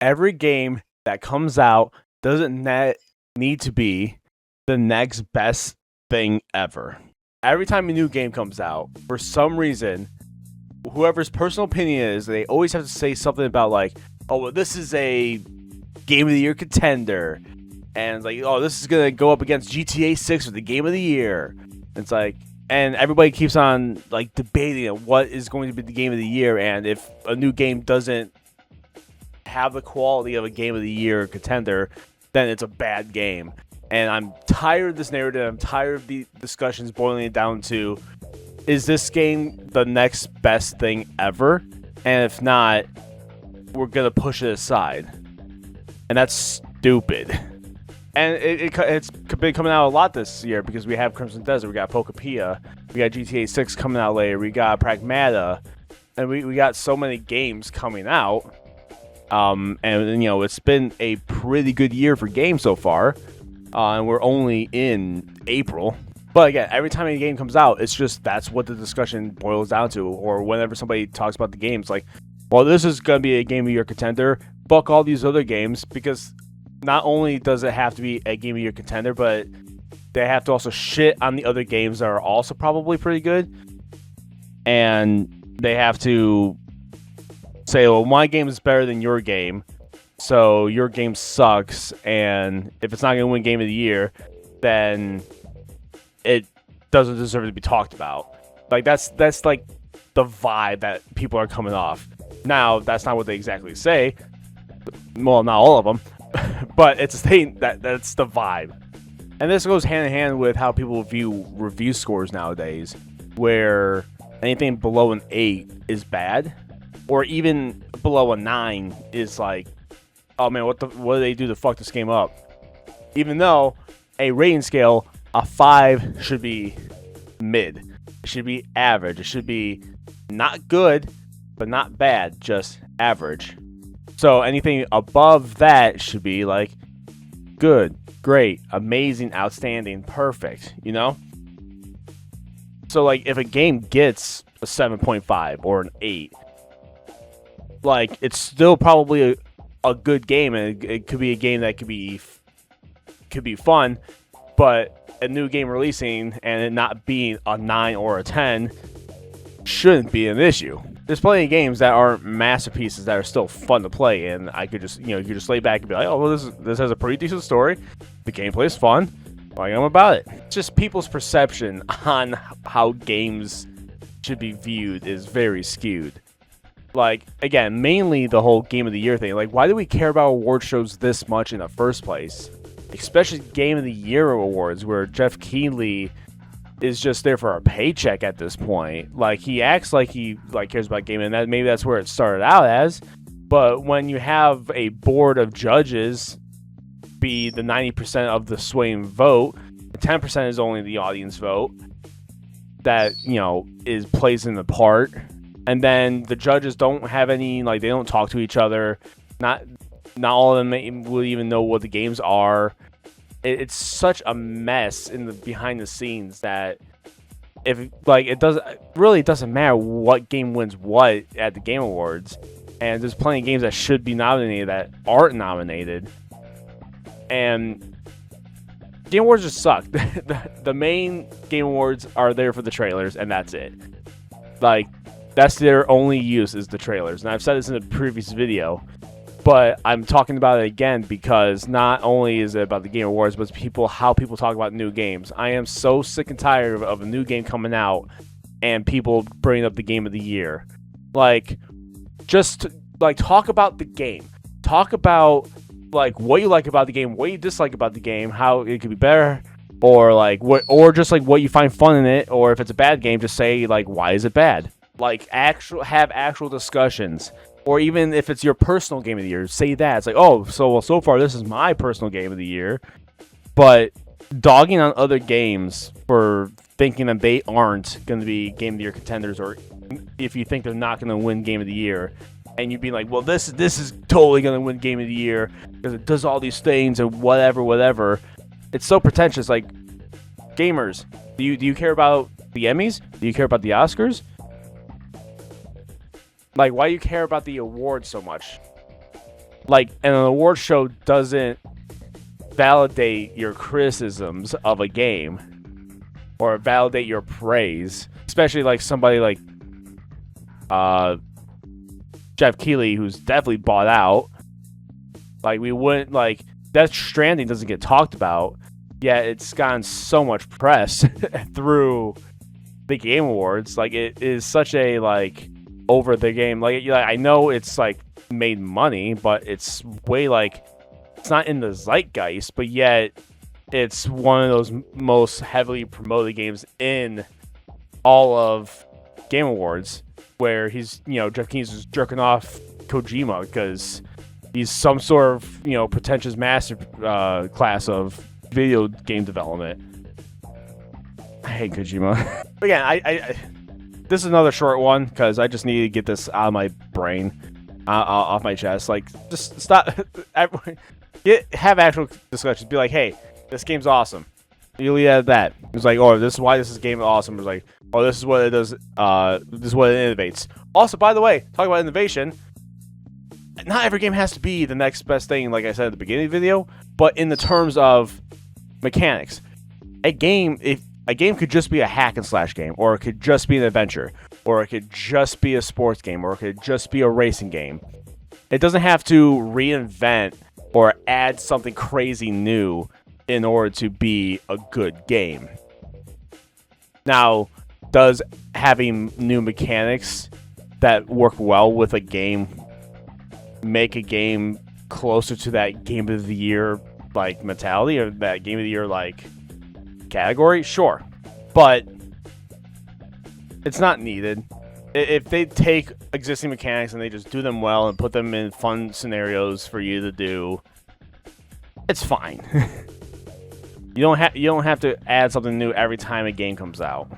every game that comes out doesn't need to be the next best thing ever. Every time a new game comes out, for some reason, whoever's personal opinion is, they always have to say something about like, oh, well, this is a Game of the Year contender. And it's like, oh, this is going to go up against GTA 6 for the Game of the Year. It's like, and everybody keeps on like debating what is going to be the Game of the Year. And if a new game doesn't have the quality of a Game of the Year contender, then it's a bad game. And I'm tired of this narrative. I'm tired of the discussions boiling it down to, is this game the next best thing ever? And if not, we're going to push it aside. And that's stupid. And it's been coming out a lot this year because we have Crimson Desert, we got Pokepia, we got GTA 6 coming out later, we got Pragmata, and we got so many games coming out. And you know, it's been a pretty good year for games so far. And we're only in April. But again, every time a game comes out, it's just that's what the discussion boils down to. Or whenever somebody talks about the games, like, well, this is going to be a Game of the Year contender, fuck all these other games, because not only does it have to be a Game of the Year contender, but they have to also shit on the other games that are also probably pretty good. And they have to say, well, my game is better than your game, so your game sucks, and if it's not going to win Game of the Year, then it doesn't deserve to be talked about. Like, that's like the vibe that people are coming off. Now, that's not what they exactly say. Well, not all of them. But it's a thing that's the vibe. And this goes hand in hand with how people view review scores nowadays, where anything below an 8 is bad, or even below a 9 is like, oh man, what do they do to fuck this game up? Even though a rating scale, a 5 should be mid. It should be average. It should be not good, but not bad, just average. So anything above that should be like good, great, amazing, outstanding, perfect, you know? So like if a game gets a 7.5 or an 8, like it's still probably a good game, and it could be a game that could be fun, but a new game releasing and it not being a 9 or a 10 shouldn't be an issue. There's plenty of games that aren't masterpieces that are still fun to play, and I could just, you could just lay back and be like, oh, well, this has a pretty decent story. The gameplay is fun. Like, I'm about it. Just people's perception on how games should be viewed is very skewed. Like, again, mainly the whole Game of the Year thing. Like, why do we care about award shows this much in the first place? Especially Game of the Year awards, where Jeff Keighley is just there for a paycheck at this point. Like, he acts like he cares about gaming, and maybe that's where it started out as. But when you have a board of judges be the 90% of the swaying vote, 10% is only the audience vote that, is plays in the part. And then the judges don't have any, they don't talk to each other. Not all of them will even know what the games are. It's such a mess in the behind the scenes that it doesn't matter what game wins what at the Game Awards. And there's plenty of games that should be nominated that aren't nominated. And Game Awards just suck. The main Game Awards are there for the trailers, and that's it. That's their only use, is the trailers. And I've said this in a previous video, but I'm talking about it again because not only is it about the Game Awards, but it's how people talk about new games. I am so sick and tired of a new game coming out and people bringing up the Game of the Year. Just talk about the game. Talk about what you like about the game, what you dislike about the game, how it could be better, or what you find fun in it, or if it's a bad game, just say why is it bad? Have actual discussions. Or even if it's your personal Game of the Year, say that. It's so far this is my personal Game of the Year. But dogging on other games for thinking that they aren't going to be Game of the Year contenders, or if you think they're not going to win Game of the Year, and you'd be like, well, this is totally going to win Game of the Year because it does all these things and whatever. It's so pretentious. Gamers, do you care about the Emmys? Do you care about the Oscars? Why do you care about the awards so much? like, and an award show doesn't validate your criticisms of a game or validate your praise, especially like somebody like Jeff Keighley, who's definitely bought out. Like, we wouldn't, like, Death Stranding doesn't get talked about, yet it's gotten so much press through the Game Awards. Like, it is such a, like, over the game. Like, I know it's, like, made money, but it's way, like, it's not in the zeitgeist, but yet it's one of those most heavily promoted games in all of Game Awards, where he's, Jeff Keighley's just jerking off Kojima because he's some sort of, pretentious master class of video game development. I hate Kojima. Again, I this is another short one because I just need to get this out of my brain, off my chest. Like, just stop. Have actual discussions. Be like, hey, this game's awesome. You leave it at that. It's like, oh, this is why this game is awesome. It's like, oh, this is what it does. This is what it innovates. Also, by the way, talking about innovation, not every game has to be the next best thing, like I said at the beginning of the video, but in the terms of mechanics. A game could just be a hack and slash game, or it could just be an adventure, or it could just be a sports game, or it could just be a racing game. It doesn't have to reinvent or add something crazy new in order to be a good game. Now, does having new mechanics that work well with a game make a game closer to that game of the year like mentality, or that game of the year like category? Sure, but it's not needed. If they take existing mechanics and they just do them well and put them in fun scenarios for you to do, it's fine. You don't have to add something new every time a game comes out.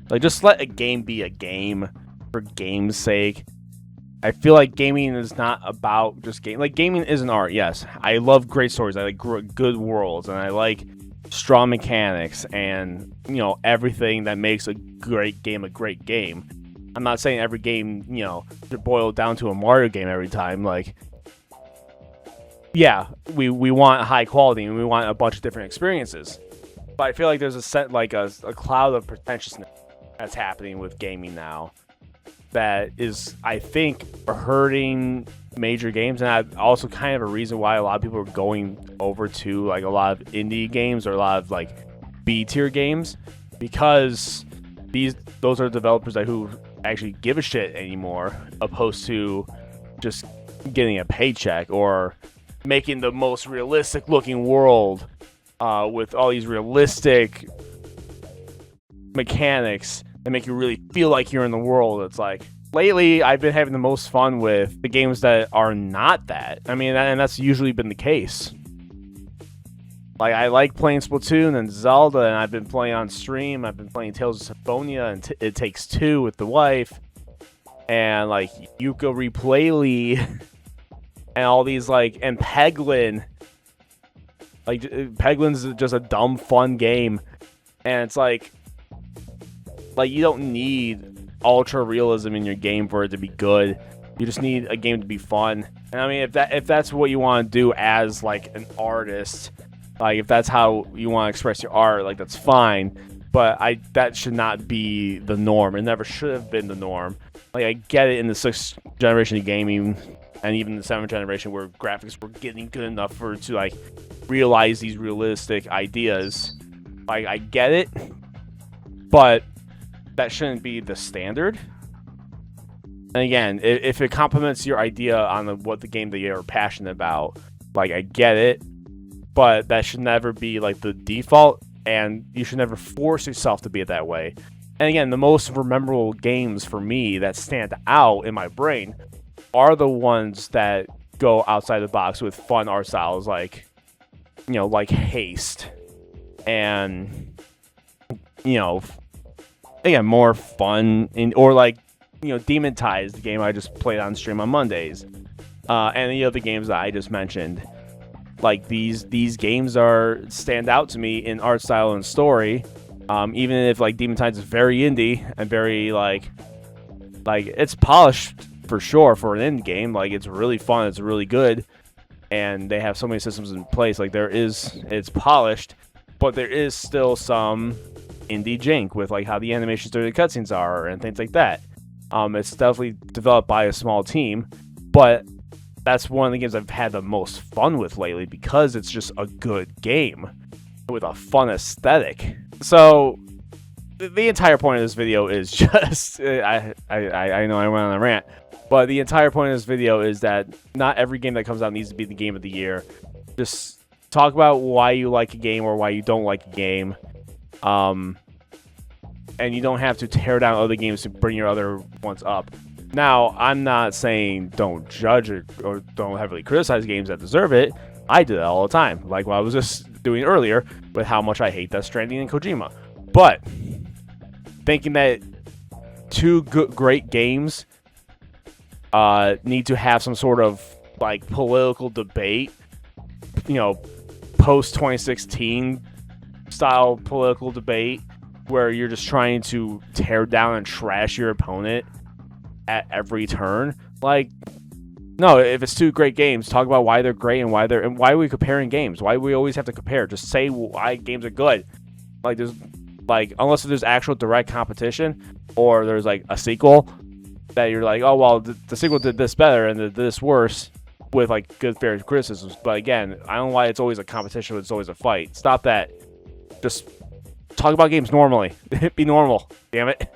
Like, just let a game be a game for game's sake. I feel like gaming is not about just game. Like, gaming is an art, yes. I love great stories. I like good worlds, and I like strong mechanics, and everything that makes a great game a great game. I'm not saying every game should boil down to a Mario game every time. Like, yeah, we want high quality and we want a bunch of different experiences, but I feel like there's a cloud of pretentiousness that's happening with gaming now that is, I think, hurting major games, and also kind of a reason why a lot of people are going over to like a lot of indie games or a lot of like B-tier games, because those are developers who actually give a shit anymore, opposed to just getting a paycheck or making the most realistic looking world with all these realistic mechanics that make you really feel like you're in the world. It's like, lately I've been having the most fun with the games that are not that. I mean, and that's usually been the case. Like, I like playing Splatoon and Zelda, and I've been playing on stream. I've been playing Tales of Symphonia and It Takes Two with the wife, and like Yooka Replay and all these, like, and Peglin. Like, Peglin's just a dumb fun game, and it's like you don't need ultra realism in your game for it to be good. You just need a game to be fun. And I mean, if that's what you want to do as like an artist, like if that's how you want to express your art, like that's fine. But that should not be the norm. It never should have been the norm. Like, I get it in the 6th generation of gaming and even the 7th generation where graphics were getting good enough to like realize these realistic ideas. Like, I get it, but that shouldn't be the standard. And again, if it complements your idea on what the game that you're passionate about, like, I get it, but that should never be like the default, and you should never force yourself to be it that way. And again, the most memorable games for me that stand out in my brain are the ones that go outside the box with fun art styles, like like Haste, and again, more fun, or like Demon Ties, the game I just played on stream on Mondays, and the other games that I just mentioned. Like, these games stand out to me in art style and story, even if like Demon Ties is very indie and very like it's polished for sure for an indie game. Like, it's really fun, it's really good, and they have so many systems in place. Like, it's polished, but there is still some indie jank with like how the animations during the cutscenes are and things like that. It's definitely developed by a small team, but that's one of the games I've had the most fun with lately because it's just a good game with a fun aesthetic. So the entire point of this video is just I know I went on a rant, but the entire point of this video is that not every game that comes out needs to be the game of the year. Just talk about why you like a game or why you don't like a game. And you don't have to tear down other games to bring your other ones up. Now, I'm not saying don't judge it or don't heavily criticize games that deserve it. I do that all the time, like what I was just doing earlier with how much I hate Death Stranding and Kojima. But thinking that two great games need to have some sort of like political debate, you know, post 2016 style political debate, where you're just trying to tear down and trash your opponent at every turn. Like, no, if it's two great games, talk about why they're great and why are we comparing games? Why do we always have to compare? Just say why games are good. Like, there's like, unless there's actual direct competition or there's like a sequel that you're like, oh well, the sequel did this better and did this worse with like good fair criticisms. But again, I don't know why it's always a competition, it's always a fight. Stop that. Just talk about games normally. Be normal. Damn it.